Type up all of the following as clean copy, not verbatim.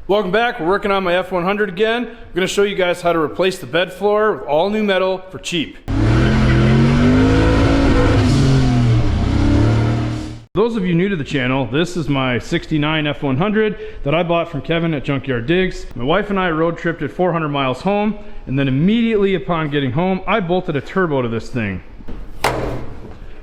Welcome back. We're working on my F100 again. I'm going to show you guys how to replace the bed floor with all new metal for cheap. Those of you new to the channel, this is my 69 F100 that I bought from Kevin at Junkyard Digs. My wife and I road tripped it 400 miles home, and then immediately upon getting home, I bolted a turbo to this thing.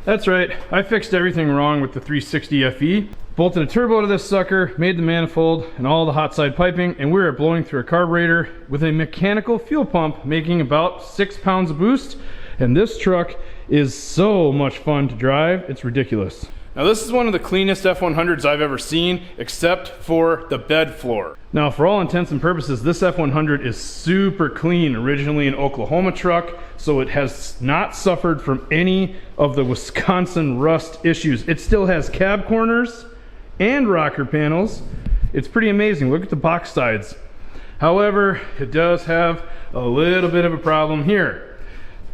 That's right, I fixed everything wrong with the 360 FE. Bolted a turbo to this sucker, made the manifold and all the hot side piping, and we were blowing through a carburetor with a mechanical fuel pump making about 6 pounds of boost. And this truck is so much fun to drive, it's ridiculous. Now this is one of the cleanest F100s I've ever seen, except for the bed floor. Now for all intents and purposes, this F100 is super clean, originally an Oklahoma truck, so it has not suffered from any of the Wisconsin rust issues. It still has cab corners and rocker panels. It's pretty amazing. Look at the box sides. However, it does have a little bit of a problem here.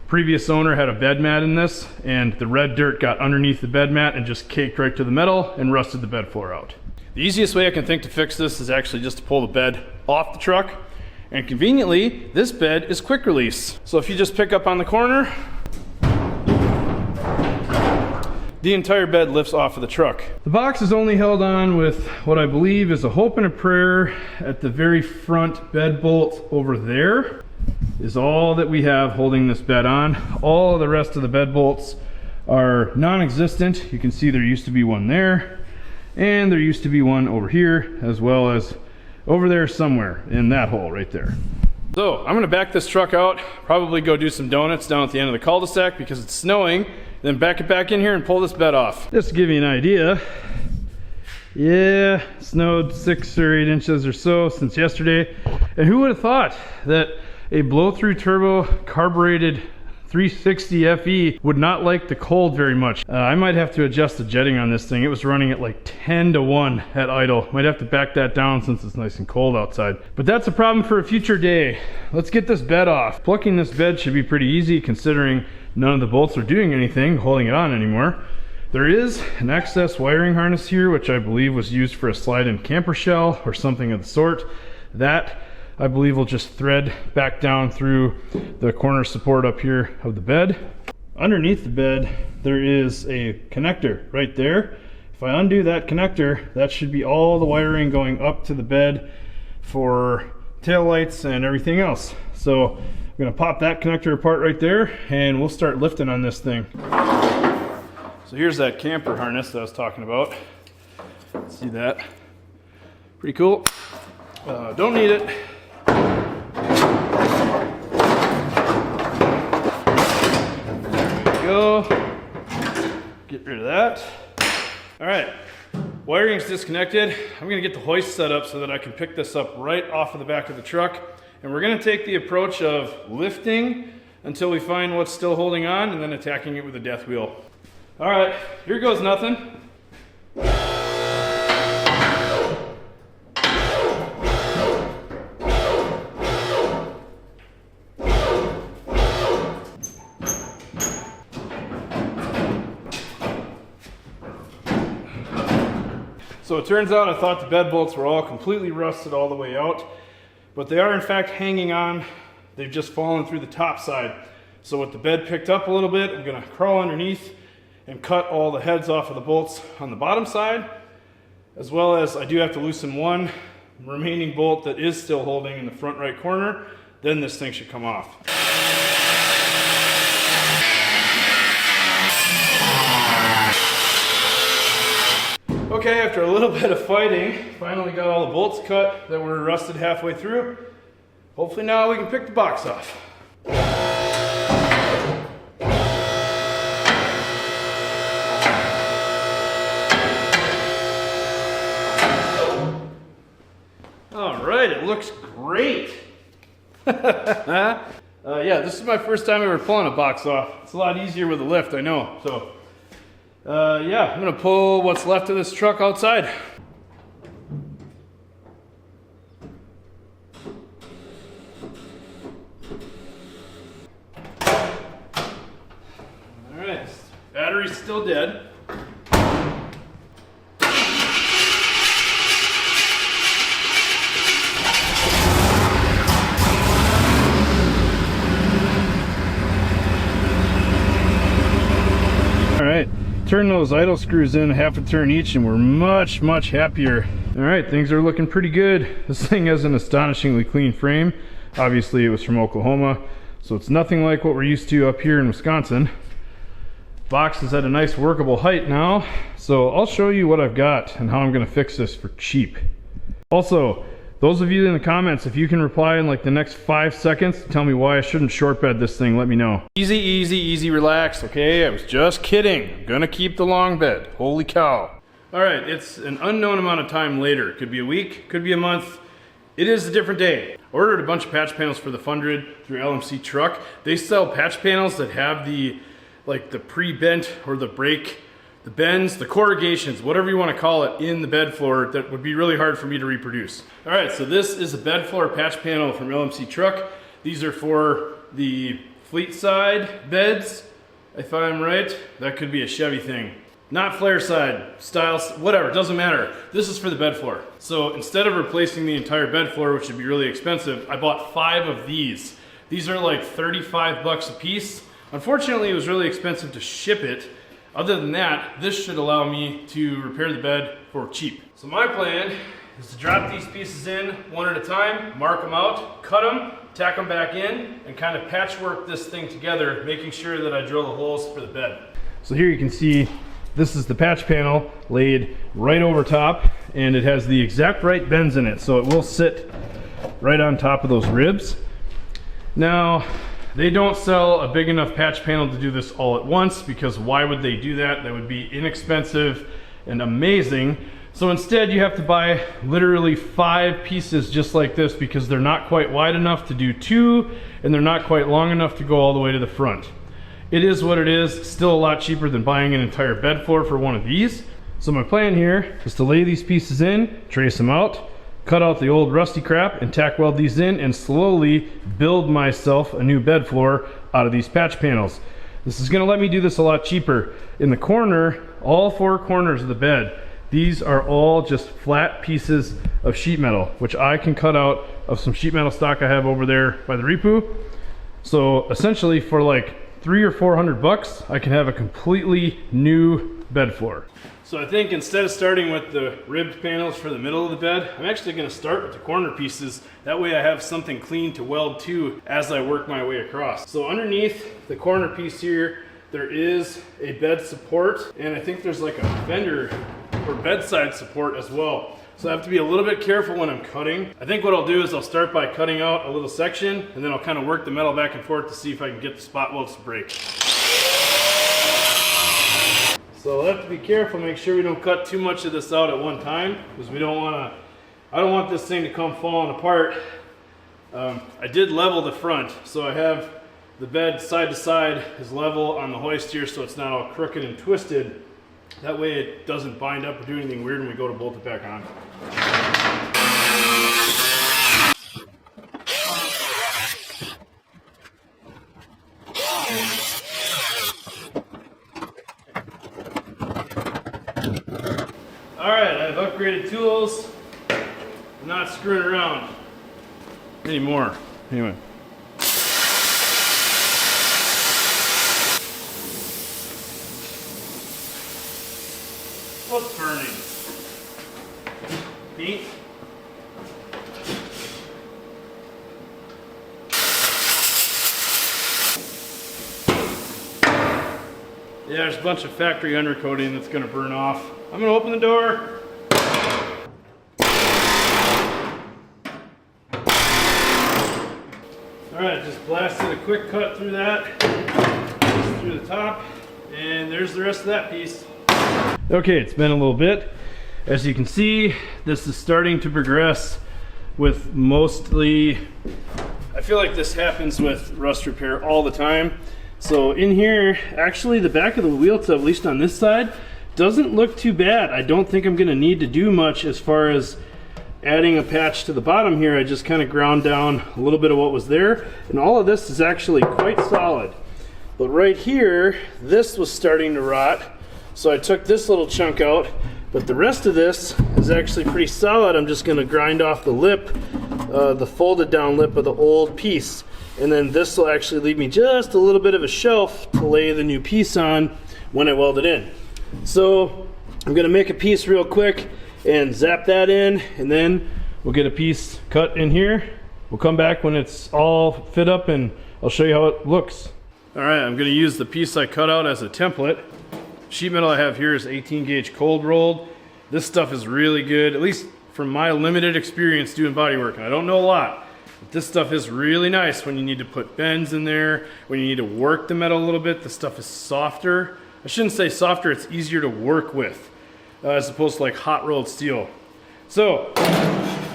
Previous owner had a bed mat in this, and the red dirt got underneath the bed mat and just caked right to the metal and rusted the bed floor out. The easiest way I can think to fix this is actually just to pull the bed off the truck, and conveniently this bed is quick release. So if you just pick up on the corner, the entire bed lifts off of the truck. The box is only held on with what I believe is a hope and a prayer at the very front bed bolt over there. Is all that we have holding this bed on. All of the rest of the bed bolts are non-existent. You can see there used to be one there, and there used to be one over here, as well as over there somewhere in that hole right there. So I'm gonna back this truck out, probably go do some donuts down at the end of the cul-de-sac because it's snowing, then back it back in here and pull this bed off. Just to give you an idea, yeah, snowed 6 or 8 inches or so since yesterday. And who would have thought that a blow-through turbo carbureted 360 FE would not like the cold very much. I might have to adjust the jetting on this thing. It was running at like 10 to 1 at idle. Might have to back that down since it's nice and cold outside. But that's a problem for a future day. Let's get this bed off. Plucking this bed should be pretty easy considering none of the bolts are doing anything, holding it on anymore. There is an excess wiring harness here, which I believe was used for a slide-in camper shell or something of the sort. That I believe will just thread back down through the corner support up here of the bed. Underneath the bed, there is a connector right there. If I undo that connector, that should be all the wiring going up to the bed for taillights and everything else. So I'm gonna pop that connector apart right there and we'll start lifting on this thing. So here's that camper harness that I was talking about. See that? Pretty cool. Don't need it. Go. Get rid of that. All right, wiring's disconnected. I'm gonna get the hoist set up so that I can pick this up right off of the back of the truck. And we're gonna take the approach of lifting until we find what's still holding on and then attacking it with a death wheel. All right, here goes nothing. So it turns out I thought the bed bolts were all completely rusted all the way out, but they are in fact hanging on. They've just fallen through the top side. So with the bed picked up a little bit, I'm gonna crawl underneath and cut all the heads off of the bolts on the bottom side, as well as I do have to loosen one remaining bolt that is still holding in the front right corner. Then this thing should come off. Okay, after a little bit of fighting, finally got all the bolts cut that were rusted halfway through. Hopefully now we can pick the box off. All right, it looks great. Yeah, this is my first time ever pulling a box off. It's a lot easier with a lift, I know. So. Yeah, I'm gonna pull what's left of this truck outside. All right, battery's still dead. turn those idle screws in half a turn each and we're much happier. All right, things are looking pretty good. This thing has an astonishingly clean frame. Obviously it was from Oklahoma, so it's nothing like what we're used to up here in Wisconsin. Box is at a nice workable height now, so I'll show you what I've got and how I'm going to fix this for cheap. Also, those of you in the comments, if you can reply in like the next 5 seconds, tell me why I shouldn't short bed this thing, let me know. Easy, relax, okay? I was just kidding. I'm gonna keep the long bed. Holy cow. All right, it's an unknown amount of time later. It could be a week, could be a month. It is a different day. Ordered a bunch of patch panels for the F100 through LMC Truck. They sell patch panels that have the pre-bent or the break, the bends, the corrugations, whatever you want to call it, in the bed floor that would be really hard for me to reproduce. All right, so this is a bed floor patch panel from LMC Truck. These are for the fleet side beds, if I'm right. That could be a Chevy thing. Not flare side, styles, whatever, doesn't matter. This is for the bed floor. So instead of replacing the entire bed floor, which would be really expensive, I bought 5 of these. These are like 35 bucks a piece. Unfortunately, it was really expensive to ship it. Other than that, this should allow me to repair the bed for cheap. So my plan is to drop these pieces in one at a time, mark them out, cut them, tack them back in, and kind of patchwork this thing together, making sure that I drill the holes for the bed. So here you can see this is the patch panel laid right over top, and it has the exact right bends in it, so it will sit right on top of those ribs. Now, they don't sell a big enough patch panel to do this all at once, because why would they do that? That would be inexpensive and amazing. So instead you have to buy literally 5 pieces just like this, because they're not quite wide enough to do 2 and they're not quite long enough to go all the way to the front. It is what it is, still a lot cheaper than buying an entire bed floor for one of these. So my plan here is to lay these pieces in, trace them out, cut out the old rusty crap and tack weld these in, and slowly build myself a new bed floor out of these patch panels. This is going to let me do this a lot cheaper. In the corner, all 4 corners of the bed, these are all just flat pieces of sheet metal, which I can cut out of some sheet metal stock I have over there by the Repu. So essentially for like $300 or $400, I can have a completely new bed floor. So I think instead of starting with the ribbed panels for the middle of the bed, I'm actually going to start with the corner pieces. That way I have something clean to weld to as I work my way across. So underneath the corner piece here, there is a bed support, and I think there's like a fender or bedside support as well. So I have to be a little bit careful when I'm cutting. I think what I'll do is I'll start by cutting out a little section, and then I'll kind of work the metal back and forth to see if I can get the spot welds to break. So I'll have to be careful, make sure we don't cut too much of this out at one time, because we don't want to, I don't want this thing to come falling apart. I did level the front, so I have the bed side to side is level on the hoist here, so it's not all crooked and twisted. That way it doesn't bind up or do anything weird when we go to bolt it back on. Alright, I've upgraded tools. I'm not screwing around anymore. Anyway. What's burning? Paint? Yeah, there's a bunch of factory undercoating that's going to burn off. I'm going to open the door. Alright, just blasted a quick cut through that, through the top, and there's the rest of that piece. Okay, it's been a little bit. As you can see, this is starting to progress with mostly, I feel like this happens with rust repair all the time. So in here, actually the back of the wheel tub, at least on this side, doesn't look too bad. I don't think I'm gonna need to do much as far as adding a patch to the bottom here. I just kind of ground down a little bit of what was there, and all of this is actually quite solid. But right here, this was starting to rot, so I took this little chunk out, but the rest of this is actually pretty solid. I'm just gonna grind off the lip, the folded down lip of the old piece, and then this will actually leave me just a little bit of a shelf to lay the new piece on when I weld it in. So I'm gonna make a piece real quick and zap that in, and then we'll get a piece cut in here. We'll come back when it's all fit up and I'll show you how it looks. All right, I'm gonna use the piece I cut out as a template. Sheet metal I have here is 18 gauge cold rolled. This stuff is really good, at least from my limited experience doing bodywork. And I don't know a lot, but this stuff is really nice when you need to put bends in there, when you need to work the metal a little bit. The stuff is softer. I shouldn't say softer, it's easier to work with as opposed to like hot rolled steel. So,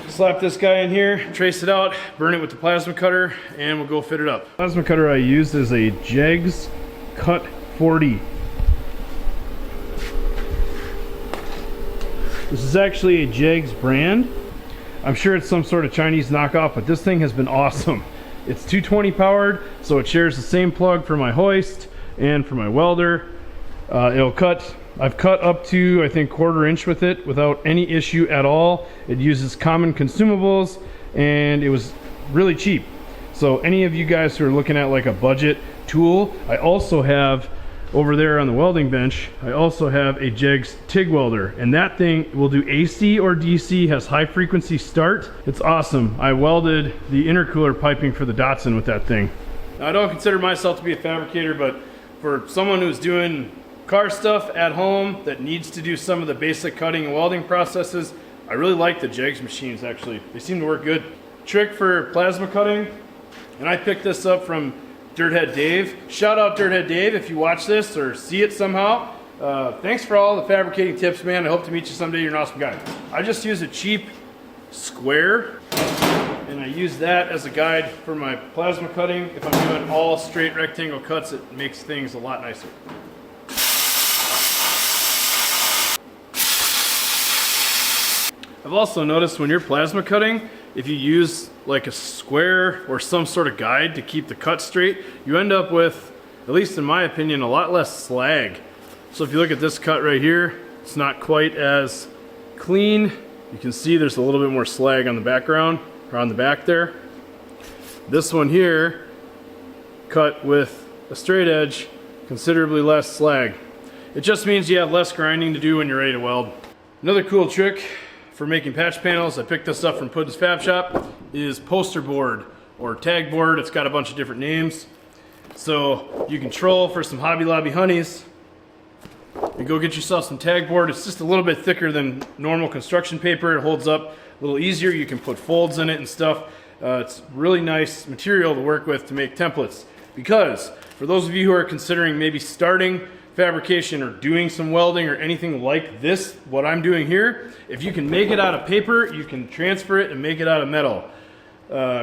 slap this guy in here, trace it out, burn it with the plasma cutter, and we'll go fit it up. Plasma cutter I used is a Jegs Cut 40. This is actually a Jegs brand. I'm sure it's some sort of Chinese knockoff, but this thing has been awesome. It's 220 powered, so it shares the same plug for my hoist and for my welder. It'll cut, I've cut up to, I think, 1/4 inch with it without any issue at all. It uses common consumables, and it was really cheap. So any of you guys who are looking at like a budget tool, I also have over there on the welding bench, I also have a Jegs TIG welder, and that thing will do AC or DC, has high frequency start. It's awesome. I welded the intercooler piping for the Datsun with that thing. Now, I don't consider myself to be a fabricator, but for someone who's doing car stuff at home that needs to do some of the basic cutting and welding processes, I really like the Jegs machines actually. They seem to work good. Trick for plasma cutting, and I picked this up from Dirthead Dave. Shout out Dirthead Dave if you watch this or see it somehow. Thanks for all the fabricating tips, man. I hope to meet you someday. You're an awesome guy. I just use a cheap square, and I use that as a guide for my plasma cutting. If I'm doing all straight rectangle cuts, it makes things a lot nicer. I've also noticed when you're plasma cutting, if you use like a square or some sort of guide to keep the cut straight, you end up with, at least in my opinion, a lot less slag. So if you look at this cut right here, it's not quite as clean. You can see there's a little bit more slag on the background, or on the back there. This one here, cut with a straight edge, considerably less slag. It just means you have less grinding to do when you're ready to weld. Another cool trick for making patch panels, I picked this up from Puddin's Fab Shop, is poster board or tag board. It's got a bunch of different names. So you can troll for some Hobby Lobby honeys and go get yourself some tag board. It's just a little bit thicker than normal construction paper. It holds up a little easier. You can put folds in it and stuff. It's really nice material to work with to make templates. Because for those of you who are considering maybe starting fabrication or doing some welding or anything like this, what I'm doing here, if you can make it out of paper, you can transfer it and make it out of metal.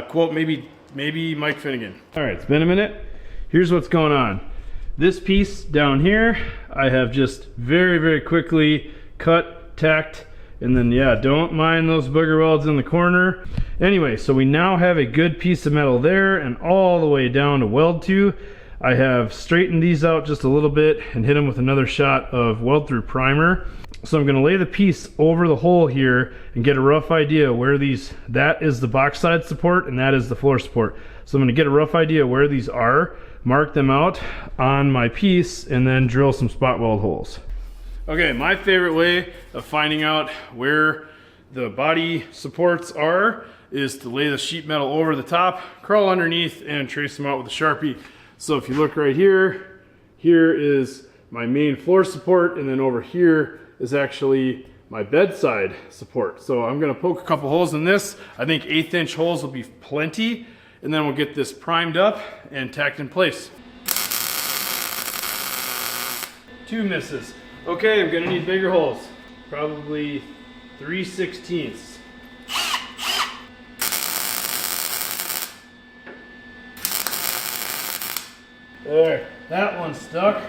Quote maybe Mike Finnegan. All right, it's been a minute. Here's what's going on. This piece down here, I have just very quickly cut, tacked, and then yeah, don't mind those booger welds in the corner. Anyway, so we now have a good piece of metal there, and all the way down to weld to. I have straightened these out just a little bit and hit them with another shot of weld through primer. So I'm going to lay the piece over the hole here and get a rough idea where these, that is the box side support and that is the floor support. So I'm going to get a rough idea where these are, mark them out on my piece, and then drill some spot weld holes. Okay, my favorite way of finding out where the body supports are is to lay the sheet metal over the top, crawl underneath, and trace them out with a Sharpie. So if you look right here, here is my main floor support, and then over here is actually my bedside support. So I'm gonna poke a couple holes in this. I think 1/8 inch holes will be plenty, and then we'll get this primed up and tacked in place. 2 misses. Okay, I'm gonna need bigger holes. Probably 3/16. There, that one's stuck.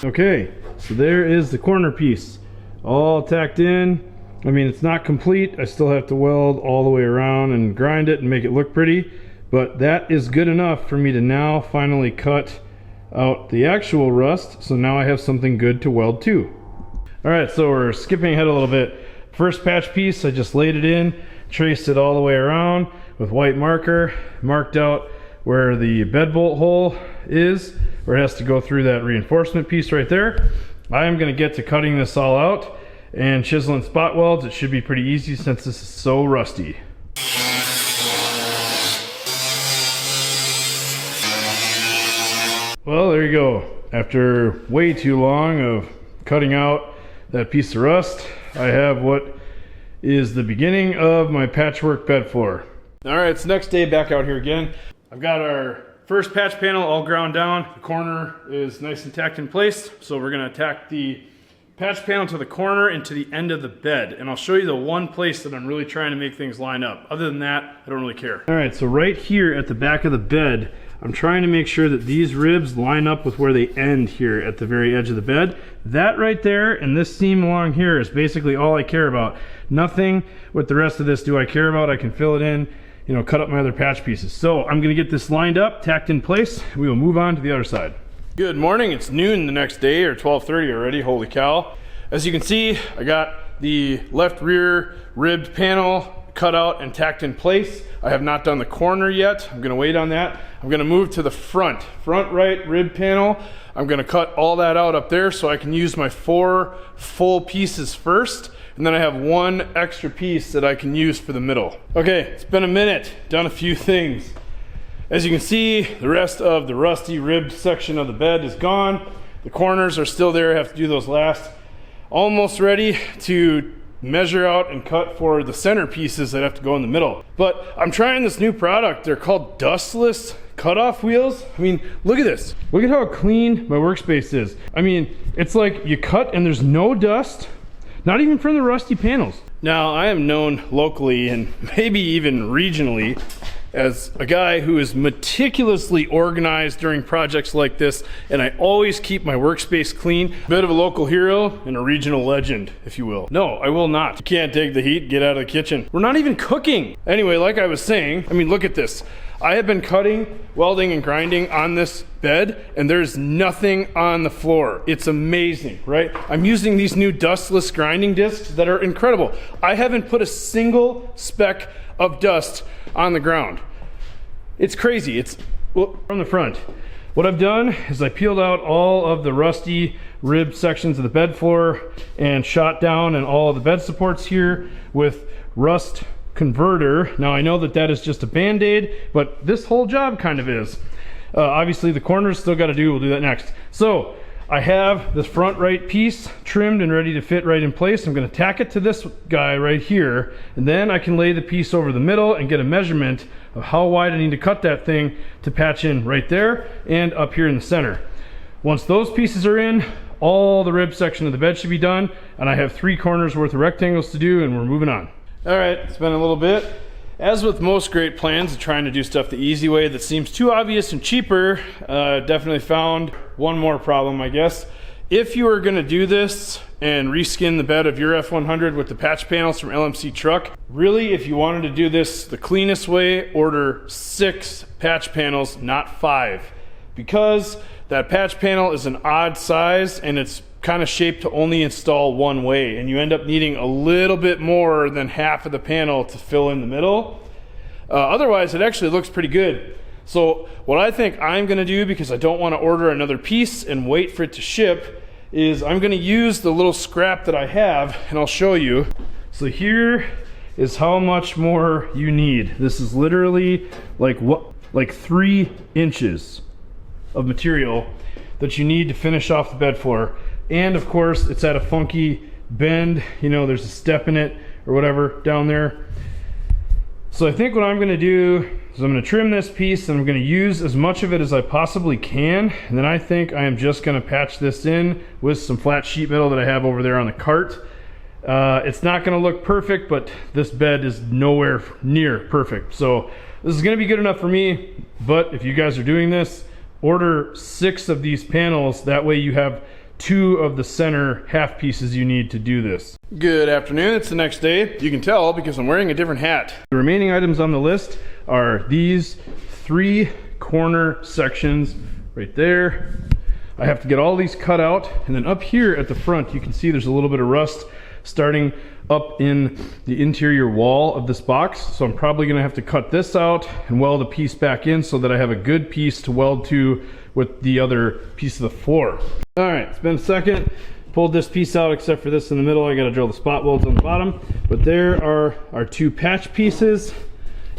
Okay, so there is the corner piece, all tacked in. I mean, it's not complete. I still have to weld all the way around and grind it and make it look pretty, but that is good enough for me to now finally cut out the actual rust, so now I have something good to weld to. All right, so we're skipping ahead a little bit. First patch piece, I just laid it in, traced it all the way around with white marker, marked out where the bed bolt hole is, where it has to go through that reinforcement piece right there. I am going to get to cutting this all out and chiseling spot welds. It should be pretty easy since this is so rusty. Well, there you go. After way too long of cutting out that piece of rust, I have what is the beginning of my patchwork bed floor. All right, it's the next day back out here again. I've got our first patch panel all ground down. The corner is nice and tacked in place. So we're gonna tack the patch panel to the corner and to the end of the bed. And I'll show you the one place that I'm really trying to make things line up. Other than that, I don't really care. All right, so right here at the back of the bed, I'm trying to make sure that these ribs line up with where they end here at the very edge of the bed. That right there and this seam along here is basically all I care about. Nothing with the rest of this do I care about. I can fill it in, you know, cut up my other patch pieces. So I'm gonna get this lined up, tacked in place. We will move on to the other side. Good morning, it's noon the next day, or 12:30 already, holy cow. As you can see, I got the left rear ribbed panel cut out and tacked in place. I have not done the corner yet. I'm gonna wait on that. I'm gonna move to the front right rib panel. I'm gonna cut all that out up there so I can use my 4 full pieces first, and then I have 1 extra piece that I can use for the middle. Okay, it's been a minute, done a few things. As you can see, the rest of the rusty ribbed section of the bed is gone. The corners are still there, I have to do those last. Almost ready to measure out and cut for the center pieces that have to go in the middle. But I'm trying this new product. They're called dustless cutoff wheels. I mean, look at this. Look at how clean my workspace is. I mean, it's like you cut and there's no dust, not even from the rusty panels. Now, I am known locally and maybe even regionally as a guy who is meticulously organized during projects like this, and I always keep my workspace clean. Bit of a local hero and a regional legend, if you will. No, I will not. You can't take the heat, get out of the kitchen. We're not even cooking. Anyway, like I was saying, I mean, look at this. I have been cutting, welding, and grinding on this bed, and there's nothing on the floor. It's amazing, right? I'm using these new dustless grinding discs that are incredible. I haven't put a single speck of dust on the ground. It's crazy. It's from the front. What I've done is I peeled out all of the rusty rib sections of the bed floor and shot down and all of the bed supports here with rust converter. Now I know that that is just a band-aid, but this whole job kind of is. Obviously the corners still got to do, we'll do that next. So I have this front right piece trimmed and ready to fit right in place. I'm going to tack it to this guy right here, and then I can lay the piece over the middle and get a measurement of how wide I need to cut that thing to patch in right there and up here in the center. Once those pieces are in, all the rib section of the bed should be done, and I have 3 corners worth of rectangles to do, and we're moving on. All right, it's been a little bit. As with most great plans of trying to do stuff the easy way that seems too obvious and cheaper, definitely found one more problem, I guess. If you are gonna do this and reskin the bed of your F100 with the patch panels from LMC Truck, really, if you wanted to do this the cleanest way, order 6 patch panels, not 5. Because that patch panel is an odd size and it's kind of shaped to only install one way, and you end up needing a little bit more than half of the panel to fill in the middle. Otherwise, it actually looks pretty good. So what I think I'm gonna do, because I don't want to order another piece and wait for it to ship, is I'm gonna use the little scrap that I have, and I'll show you. So here is how much more you need. This is literally like 3 inches of material that you need to finish off the bed floor. And of course, it's at a funky bend, you know, there's a step in it or whatever down there. So I think what I'm gonna do is I'm gonna trim this piece and I'm gonna use as much of it as I possibly can. And then I think I am just gonna patch this in with some flat sheet metal that I have over there on the cart. It's not gonna look perfect, but this bed is nowhere near perfect. So this is gonna be good enough for me, but if you guys are doing this, order 6 of these panels. That way you have 2 of the center half pieces you need to do this. Good afternoon, it's the next day. You can tell because I'm wearing a different hat. The remaining items on the list are these 3 corner sections right there. I have to get all these cut out, and then up here at the front you can see there's a little bit of rust starting up in the interior wall of this box. So I'm probably gonna have to cut this out and weld a piece back in so that I have a good piece to weld to with the other piece of the floor. All right, it's been a second. Pulled this piece out except for this in the middle. I gotta drill the spot welds on the bottom. But there are our two patch pieces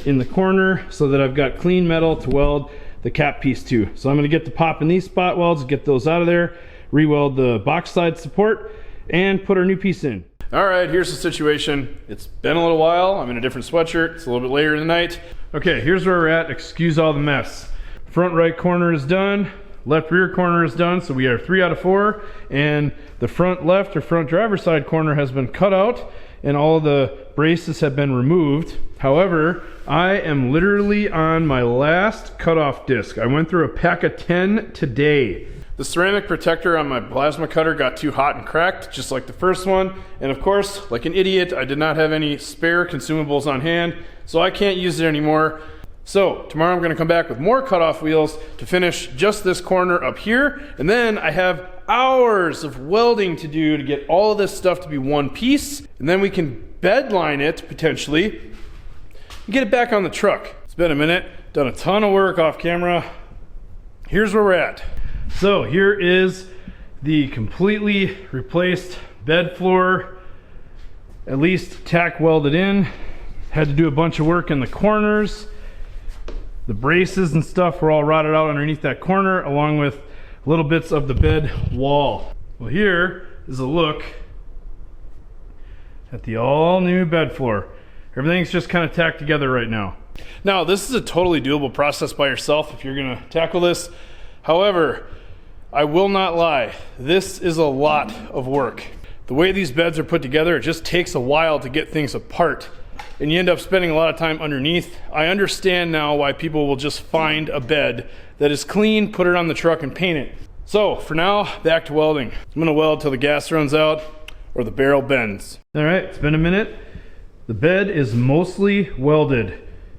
in the corner so that I've got clean metal to weld the cap piece to. So I'm gonna get to popping these spot welds, get those out of there, re-weld the box side support, and put our new piece in. All right, here's the situation. It's been a little while. I'm in a different sweatshirt. It's a little bit later in the night. Okay, here's where we're at. Excuse all the mess. Front right corner is done. Left rear corner is done, so we are 3 out of 4. And the front left or front driver's side corner has been cut out and all the braces have been removed. However, I am literally on my last cutoff disc. I went through a pack of 10 today. The ceramic protector on my plasma cutter got too hot and cracked, just like the first one. And of course, like an idiot, I did not have any spare consumables on hand, so I can't use it anymore. So tomorrow I'm gonna come back with more cutoff wheels to finish just this corner up here. And then I have hours of welding to do to get all of this stuff to be one piece. And then we can bed line it potentially and get it back on the truck. It's been a minute, done a ton of work off camera. Here's where we're at. So here is the completely replaced bed floor, at least tack welded in. Had to do a bunch of work in the corners. The braces and stuff were all rotted out underneath that corner, along with little bits of the bed wall. Well, here is a look at the all new bed floor. Everything's just kind of tacked together right now. Now, this is a totally doable process by yourself if you're gonna tackle this. However, I will not lie, this is a lot of work. The way these beds are put together, it just takes a while to get things apart, and you end up spending a lot of time underneath. I understand now why people will just find a bed that is clean, put it on the truck, and paint it. So for now, back to welding. I'm gonna weld till the gas runs out or the barrel bends. All right, it's been a minute. The bed is mostly welded.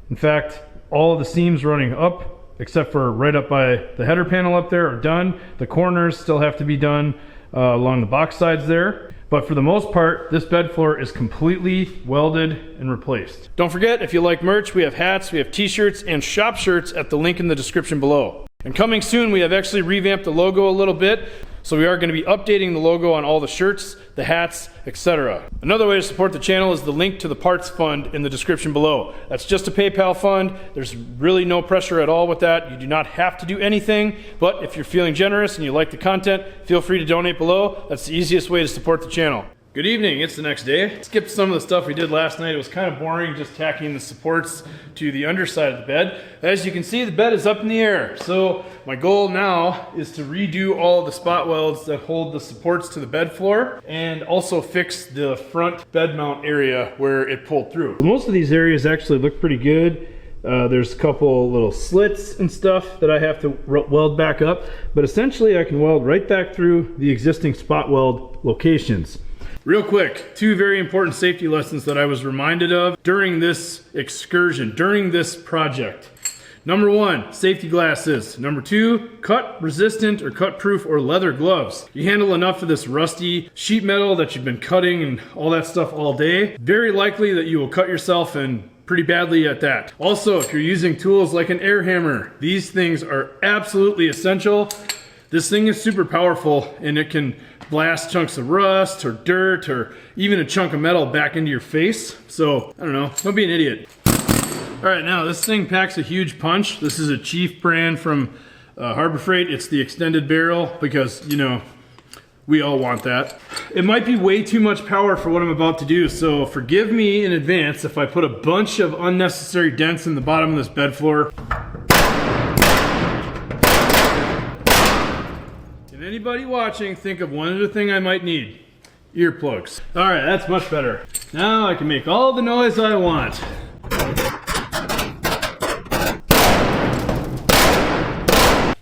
In fact, all of the seams running up, except for right up by the header panel up there, are done. The corners still have to be done along the box sides there. But for the most part, this bed floor is completely welded and replaced. Don't forget, if you like merch, we have hats, we have t-shirts, and shop shirts at the link in the description below. And coming soon, we have actually revamped the logo a little bit. So we are going to be updating the logo on all the shirts, the hats, etc. Another way to support the channel is the link to the parts fund in the description below. That's just a PayPal fund. There's really no pressure at all with that. You do not have to do anything, but if you're feeling generous and you like the content, feel free to donate below. That's the easiest way to support the channel. Good evening, it's the next day. Skipped some of the stuff we did last night. It was kind of boring just tacking the supports to the underside of the bed. As you can see, the bed is up in the air. So my goal now is to redo all of the spot welds that hold the supports to the bed floor and also fix the front bed mount area where it pulled through. Most of these areas actually look pretty good. There's a couple little slits and stuff that I have to weld back up, but essentially I can weld right back through the existing spot weld locations. Real quick, 2 very important safety lessons that I was reminded of during this excursion, during this project. Number 1, safety glasses. Number 2, cut resistant or cut proof or leather gloves. You handle enough of this rusty sheet metal that you've been cutting and all that stuff all day, very likely that you will cut yourself and pretty badly at that. Also, if you're using tools like an air hammer, these things are absolutely essential. This thing is super powerful and it can blast chunks of rust or dirt or even a chunk of metal back into your face. So, I don't know, don't be an idiot. All right, now this thing packs a huge punch. This is a Chief brand from Harbor Freight. It's the extended barrel because, you know, we all want that. It might be way too much power for what I'm about to do, so forgive me in advance if I put a bunch of unnecessary dents in the bottom of this bed floor. Anybody watching, think of one other thing I might need. Earplugs. All right, that's much better. Now I can make all the noise I want.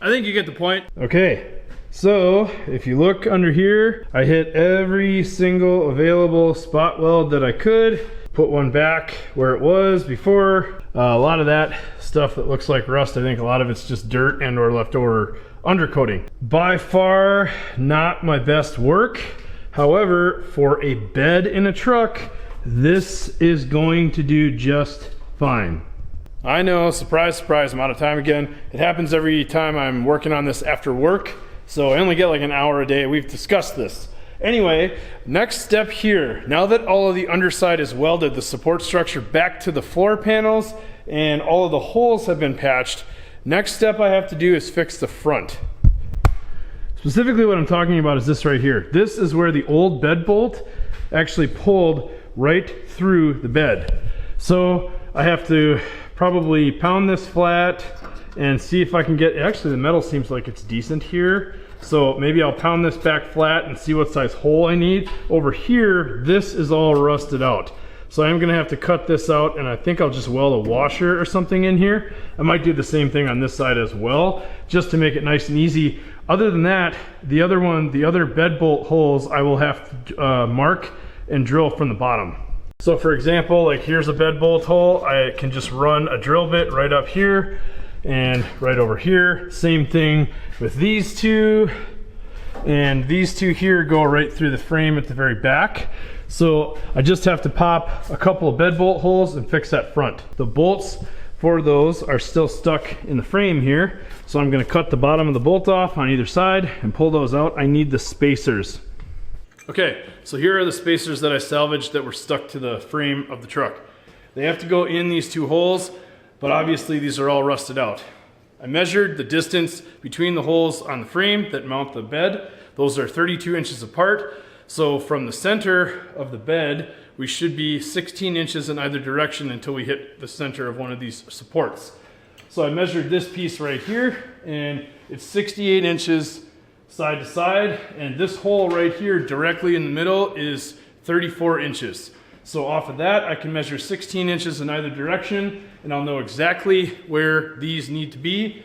I think you get the point. Okay, so if you look under here, I hit every single available spot weld that I could. Put one back where it was before. A lot of that stuff that looks like rust, I think a lot of it's just dirt and or leftover undercoating. By far not my best work, However, for a bed in a truck, this is going to do just fine. I know, surprise, surprise, I'm out of time again. It happens every time I'm working on this after work, so I only get like an hour a day. We've discussed this. Anyway, next step here, now that all of the underside is welded, the support structure back to the floor panels, and all of the holes have been patched, next step I have to do is fix the front. Specifically what I'm talking about is this right here. This is where the old bed bolt actually pulled right through the bed. So I have to probably pound this flat and see if I can get, actually the metal seems like it's decent here. So maybe I'll pound this back flat and see what size hole I need. Over here, this is all rusted out. So I'm gonna have to cut this out, and I think I'll just weld a washer or something in here. I might do the same thing on this side as well, just to make it nice and easy. Other than that, the other bed bolt holes, I will have to mark and drill from the bottom. So for example, like here's a bed bolt hole. I can just run a drill bit right up here and right over here. Same thing with these two, and these two here go right through the frame at the very back. So I just have to pop a couple of bed bolt holes and fix that front. The bolts for those are still stuck in the frame here. So I'm gonna cut the bottom of the bolt off on either side and pull those out. I need the spacers. Okay, so here are the spacers that I salvaged that were stuck to the frame of the truck. They have to go in these two holes, but obviously these are all rusted out. I measured the distance between the holes on the frame that mount the bed. Those are 32 inches apart. So from the center of the bed, we should be 16 inches in either direction until we hit the center of one of these supports. So I measured this piece right here, and it's 68 inches side to side, and this hole right here directly in the middle is 34 inches. So off of that, I can measure 16 inches in either direction, and I'll know exactly where these need to be.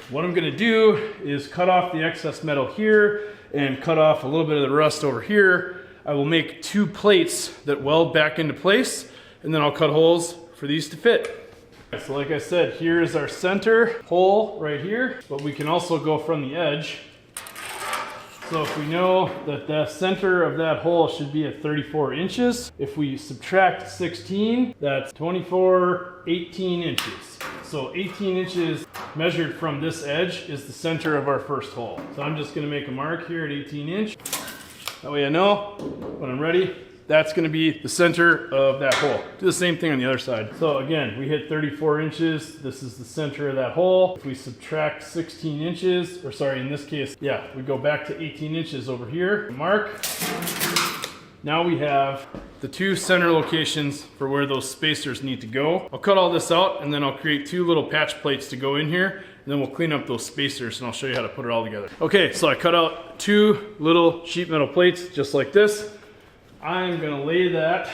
What I'm gonna do is cut off the excess metal here and cut off a little bit of the rust over here. I will make two plates that weld back into place, and then I'll cut holes for these to fit. So like I said, here is our center hole right here, but we can also go from the edge. So if we know that the center of that hole should be at 34 inches, if we subtract 16, that's 24, 18 inches. So 18 inches measured from this edge is the center of our first hole. So I'm just gonna make a mark here at 18 inch. That way I know when I'm ready, that's gonna be the center of that hole. Do the same thing on the other side. So again, we hit 34 inches. This is the center of that hole. If we subtract 16 inches, or sorry, in this case, yeah, we go back to 18 inches over here, mark. Now we have the two center locations for where those spacers need to go. I'll cut all this out, and then I'll create two little patch plates to go in here, and then we'll clean up those spacers, and I'll show you how to put it all together. Okay, so I cut out two little sheet metal plates just like this. I'm gonna lay that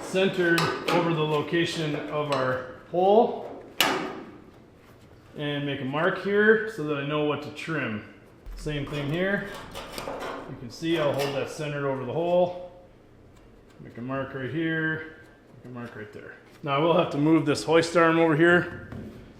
centered over the location of our hole and make a mark here so that I know what to trim. Same thing here. You can see I'll hold that centered over the hole. Make a mark right here, make a mark right there. Now I will have to move this hoist arm over here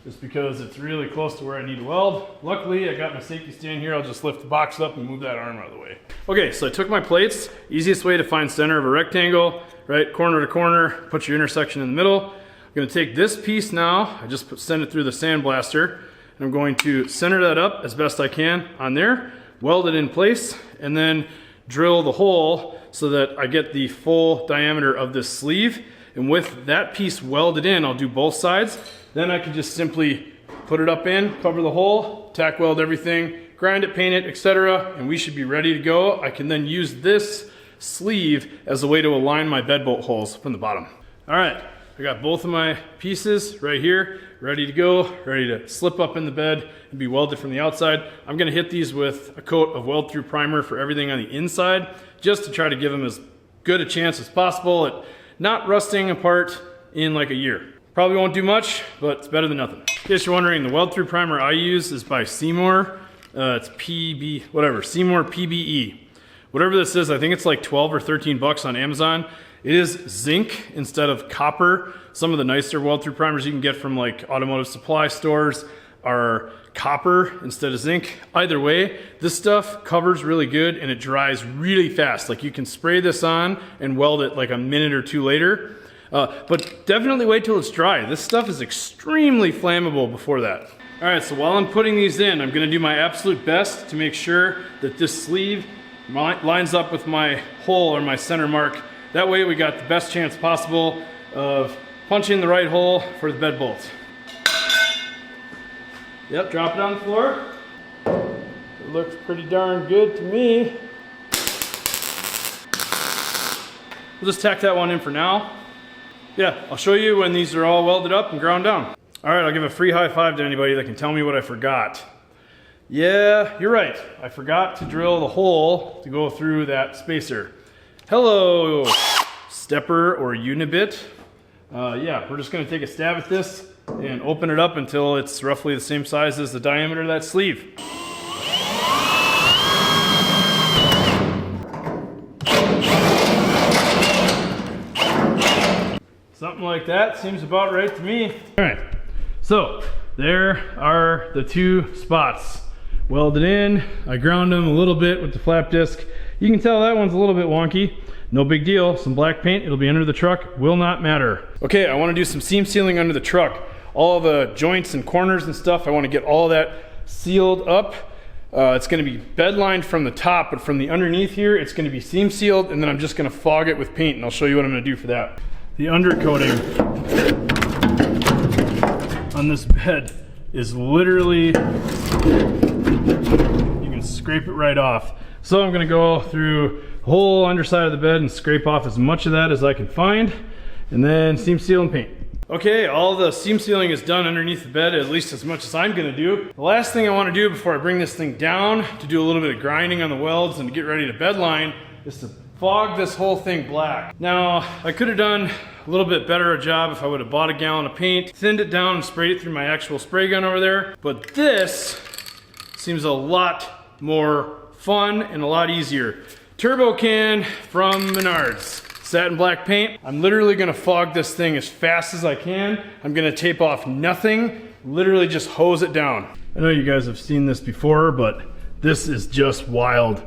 just because it's really close to where I need to weld. Luckily, I got my safety stand here. I'll just lift the box up and move that arm out of the way. Okay, so I took my plates. Easiest way to find center of a rectangle, right? Corner to corner, put your intersection in the middle. I'm gonna take this piece now. I just send it through the sandblaster, and I'm going to center that up as best I can on there, weld it in place, and then drill the hole so that I get the full diameter of this sleeve. And with that piece welded in, I'll do both sides. Then I can just simply put it up in, cover the hole, tack weld everything, grind it, paint it, etc. And we should be ready to go. I can then use this sleeve as a way to align my bed bolt holes from the bottom. All right, I got both of my pieces right here, ready to go, ready to slip up in the bed and be welded from the outside. I'm gonna hit these with a coat of weld-through primer for everything on the inside, just to try to give them as good a chance as possible at not rusting apart in like a year. Probably won't do much, but it's better than nothing. In case you're wondering, the weld-through primer I use is by Seymour. It's Seymour PBE. Whatever this is, I think it's like 12 or 13 bucks on Amazon. It is zinc instead of copper. Some of the nicer weld-through primers you can get from like automotive supply stores are copper instead of zinc. Either way, this stuff covers really good and it dries really fast. Like you can spray this on and weld it like a minute or two later. But definitely wait till it's dry. This stuff is extremely flammable before that. All right, so while I'm putting these in, I'm gonna do my absolute best to make sure that this sleeve lines up with my hole or my center mark. That way we got the best chance possible of punching the right hole for the bed bolt. Yep, drop it on the floor. It looks pretty darn good to me. We'll just tack that one in for now. Yeah, I'll show you when these are all welded up and ground down. All right, I'll give a free high five to anybody that can tell me what I forgot. Yeah, you're right. I forgot to drill the hole to go through that spacer. Hello, stepper or unibit. Yeah, we're just gonna take a stab at this and open it up until it's roughly the same size as the diameter of that sleeve. Something like that seems about right to me. All right, so there are the two spots welded in. I ground them a little bit with the flap disc. You can tell that one's a little bit wonky. No big deal, some black paint, it'll be under the truck, will not matter. Okay, I wanna do some seam sealing under the truck. All the joints and corners and stuff, I wanna get all that sealed up. It's gonna be bed lined from the top, but from the underneath here, it's gonna be seam sealed, and then I'm just gonna fog it with paint, and I'll show you what I'm gonna do for that. The undercoating on this bed is literally, you can scrape it right off. So I'm gonna go through the whole underside of the bed and scrape off as much of that as I can find, and then seam seal and paint. Okay, all the seam sealing is done underneath the bed, at least as much as I'm gonna do. The last thing I wanna do before I bring this thing down to do a little bit of grinding on the welds and to get ready to bed line is to fog this whole thing black. Now, I could have done a little bit better a job if I would have bought a gallon of paint, thinned it down and sprayed it through my actual spray gun over there, but this seems a lot more fun and a lot easier. Turbo can from Menards. Satin black paint. I'm literally gonna fog this thing as fast as I can. I'm gonna tape off nothing, literally just hose it down. I know you guys have seen this before, but this is just wild.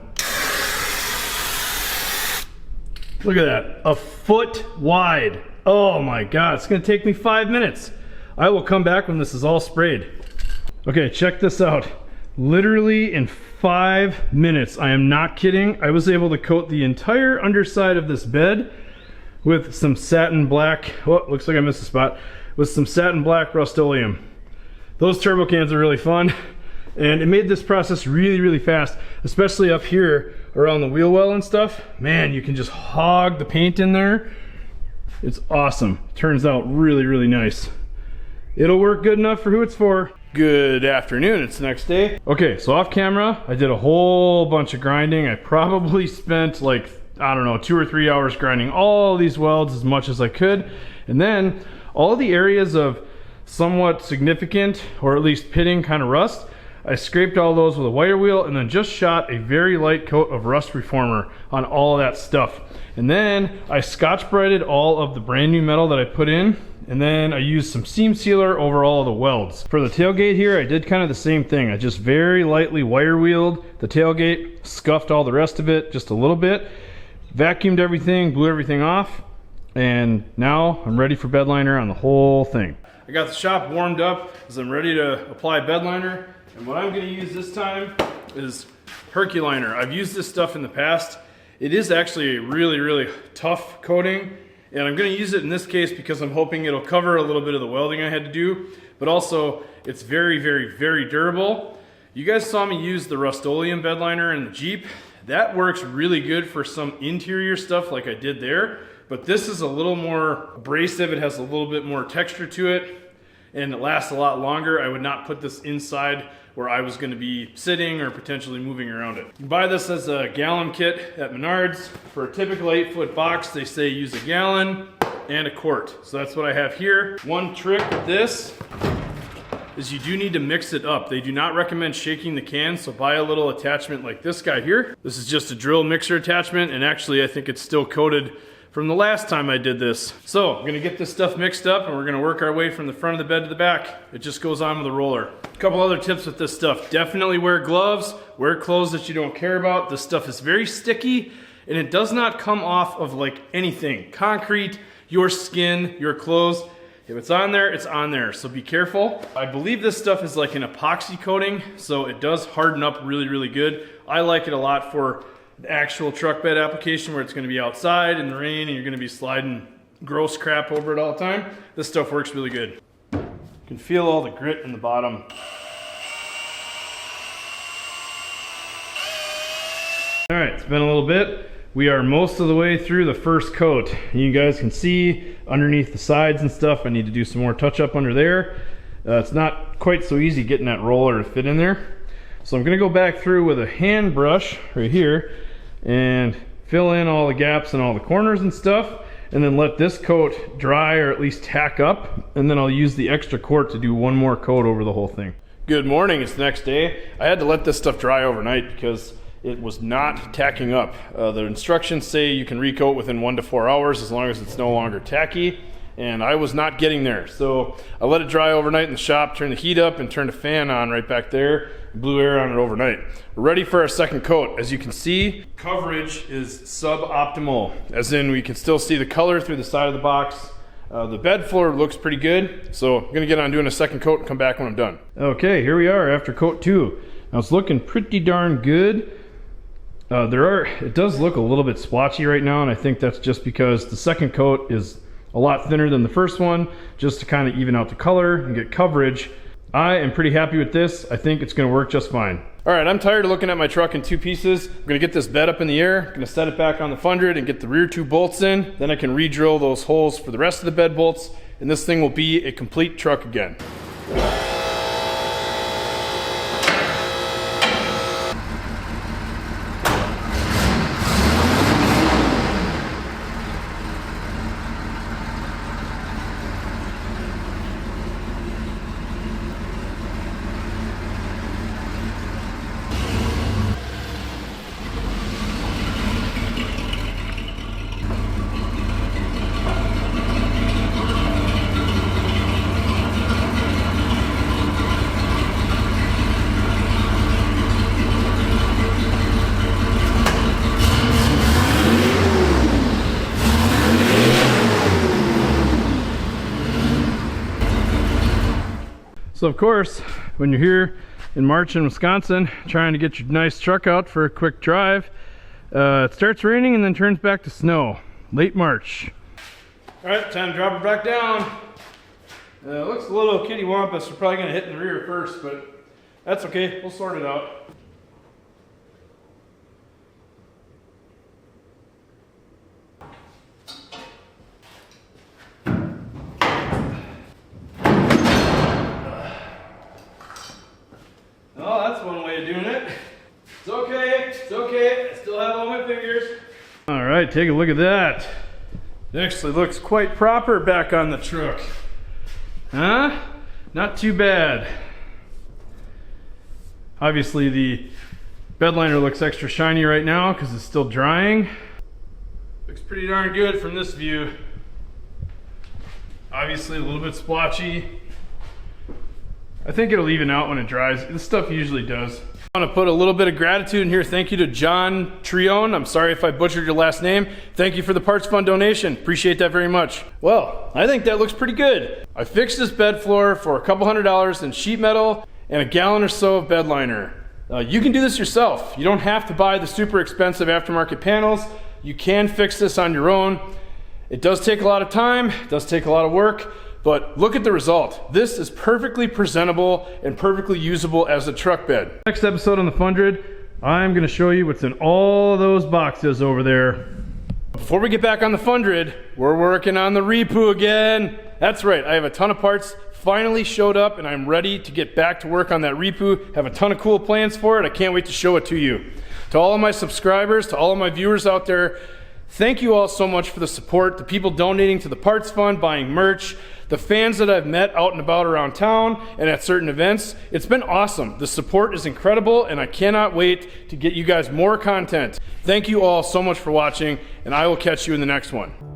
Look at that, a foot wide. Oh my God, it's gonna take me 5 minutes. I will come back when this is all sprayed. Okay, check this out. Literally in 5 minutes, I am not kidding, I was able to coat the entire underside of this bed with some satin black, oh, looks like I missed a spot, with some satin black Rust-Oleum. Those turbo cans are really fun, and it made this process really, really fast, especially up here around the wheel well and stuff. Man, you can just hog the paint in there. It's awesome. Turns out really, really nice. It'll work good enough for who it's for. Good afternoon, it's the next day. Okay, so off camera, I did a whole bunch of grinding. I probably spent like, I don't know, 2 or 3 hours grinding all these welds as much as I could. And then all the areas of somewhat significant, or at least pitting kind of rust, I scraped all those with a wire wheel and then just shot a very light coat of rust reformer on all of that stuff. And then I Scotch-Brighted all of the brand new metal that I put in, and then I used some seam sealer over all of the welds. For the tailgate here, I did kind of the same thing. I just very lightly wire wheeled the tailgate, scuffed all the rest of it just a little bit, vacuumed everything, blew everything off, and now I'm ready for bed liner on the whole thing. I got the shop warmed up as I'm ready to apply bed liner. And what I'm going to use this time is Herculiner. I've used this stuff in the past. It is actually a really, really tough coating, and I'm going to use it in this case because I'm hoping it'll cover a little bit of the welding I had to do, but also it's very, very, very durable. You guys saw me use the Rust-Oleum bed liner in the Jeep. That works really good for some interior stuff like I did there, but this is a little more abrasive. It has a little bit more texture to it, and it lasts a lot longer. I would not put this inside where I was going to be sitting or potentially moving around it. You can buy this as a gallon kit at Menards. For a typical 8-foot box, they say use a gallon and a quart. So that's what I have here. One trick with this is you do need to mix it up. They do not recommend shaking the can, so buy a little attachment like this guy here. This is just a drill mixer attachment, and actually I think it's still coated from the last time I did this. So I'm gonna get this stuff mixed up and we're gonna work our way from the front of the bed to the back. It just goes on with a roller. A couple other tips with this stuff. Definitely wear gloves, wear clothes that you don't care about. This stuff is very sticky and it does not come off of like anything. Concrete, your skin, your clothes. If it's on there, it's on there, so be careful. I believe this stuff is like an epoxy coating, so it does harden up really, really good. I like it a lot for the actual truck bed application where it's gonna be outside in the rain and you're gonna be sliding gross crap over it all the time. This stuff works really good. You can feel all the grit in the bottom. All right, it's been a little bit. We are most of the way through the first coat. You guys can see underneath the sides and stuff, I need to do some more touch up under there. It's not quite so easy getting that roller to fit in there. So I'm gonna go back through with a hand brush right here and fill in all the gaps and all the corners and stuff, and then let this coat dry or at least tack up, and then I'll use the extra quart to do one more coat over the whole thing. Good morning, it's the next day. I had to let this stuff dry overnight because it was not tacking up. The instructions say you can recoat within 1 to 4 hours as long as it's no longer tacky, and I was not getting there. So I let it dry overnight in the shop, turned the heat up and turned a fan on right back there, blew air on it overnight. We're ready for our second coat. As you can see, coverage is suboptimal, as in we can still see the color through the side of the box. The bed floor looks pretty good, so I'm gonna get on doing a second coat and come back when I'm done. Okay, here we are after coat 2. Now it's looking pretty darn good. It does look a little bit splotchy right now, and I think that's just because the second coat is a lot thinner than the first one, just to kind of even out the color and get coverage. I am pretty happy with this. I think it's gonna work just fine. All right, I'm tired of looking at my truck in 2 pieces. I'm gonna get this bed up in the air, gonna set it back on the F100 and get the rear 2 bolts in. Then I can re-drill those holes for the rest of the bed bolts, and this thing will be a complete truck again. So of course, when you're here in March in Wisconsin, trying to get your nice truck out for a quick drive, it starts raining and then turns back to snow. Late March. All right, time to drop it back down. It looks a little kitty wampus. We're probably gonna hit in the rear first, but that's okay, we'll sort it out. Oh, that's one way of doing it. It's okay, it's okay. I still have all my fingers. All right, take a look at that. It actually looks quite proper back on the truck. Huh? Not too bad. Obviously the bed liner looks extra shiny right now because it's still drying. Looks pretty darn good from this view. Obviously a little bit splotchy. I think it'll even out when it dries. This stuff usually does. I want to put a little bit of gratitude in here. Thank you to John Trione. I'm sorry if I butchered your last name. Thank you for the Parts Fund donation. Appreciate that very much. Well, I think that looks pretty good. I fixed this bed floor for a couple $100 in sheet metal and a gallon or so of bed liner. You can do this yourself. You don't have to buy the super expensive aftermarket panels. You can fix this on your own. It does take a lot of time. It does take a lot of work. But look at the result. This is perfectly presentable and perfectly usable as a truck bed. Next episode on the F100, I'm gonna show you what's in all those boxes over there. Before we get back on the F100, we're working on the Repu again. That's right, I have a ton of parts finally showed up and I'm ready to get back to work on that Repu. Have a ton of cool plans for it. I can't wait to show it to you. To all of my subscribers, to all of my viewers out there, Thank you all so much for the support, the people donating to the parts fund, buying merch, the fans that I've met out and about around town and at certain events. It's been awesome. The support is incredible, and I cannot wait to get you guys more content. Thank you all so much for watching, and I will catch you in the next one.